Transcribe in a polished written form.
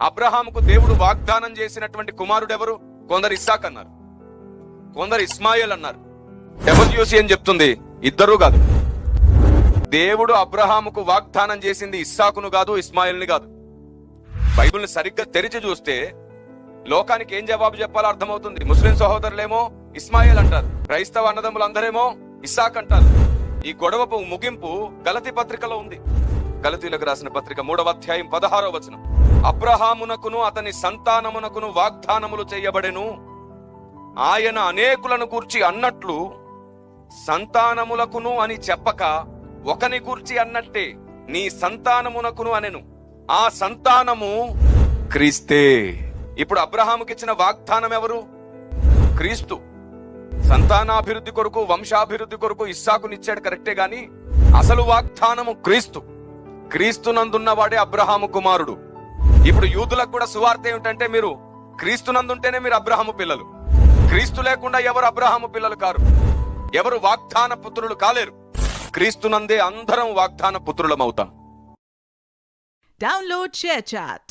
అబ్రహాముకు దేవుడు వాగ్దానం చేసినటువంటి కుమారుడు ఎవరు? కొందరు ఇస్సాక్ అన్నారు, కొందరు ఇస్మాయిల్ అన్నారు. డబ్ల్యూసి అని చెప్తుంది ఇద్దరు కాదు. దేవుడు అబ్రహాముకు వాగ్దానం చేసింది ఇస్సాకును కాదు, ఇస్మాయిల్ని కాదు. బైబిల్ని సరిగ్గా తెరిచి చూస్తే లోకానికి ఏం జవాబు చెప్పాలో అర్థమవుతుంది. ముస్లిం సహోదరులేమో ఇస్మాయిల్ అంటారు, క్రైస్తవ అన్నదమ్ములు అందరేమో ఇస్సాక్ అంటారు. ఈ గొడవపు ముగింపు గలతీ పత్రికలో ఉంది. గలతీలకు రాసిన పత్రిక 3వ అధ్యాయం 16వ వచనం. అబ్రహామునకును అతని సంతానమునకును వాగ్దానములు చేయబడెను, ఆయన అనేకులను గూర్చి అన్నట్లు సంతానములకును అని చెప్పక ఒకని గూర్చి అన్నట్టే నీ సంతానమునకును అనెను. ఆ సంతానము క్రీస్తే. ఇప్పుడు అబ్రహాముకి ఇచ్చిన వాగ్దానం ఎవరు? క్రీస్తు. సంతానాభివృద్ధి కొరకు, వంశాభివృద్ధి కొరకు ఇస్సాకునిచ్చాడు కరెక్టే గాని అసలు వాగ్దానము క్రీస్తు. క్రీస్తునందున్నవాడే అబ్రహాము కుమారుడు. ఇప్పుడు యూదులకు కూడా సువార్త ఏమిటంటే, మీరు క్రీస్తునందుంటేనే మీరు అబ్రహాము పిల్లలు. క్రీస్తు లేకుండా ఎవరు అబ్రహాము పిల్లలు కారు, ఎవరు వాగ్దాన పుత్రులు కాలేరు. క్రీస్తునందే అందరం వాగ్దాన పుత్రులం అవుతాం. Download ShareChat.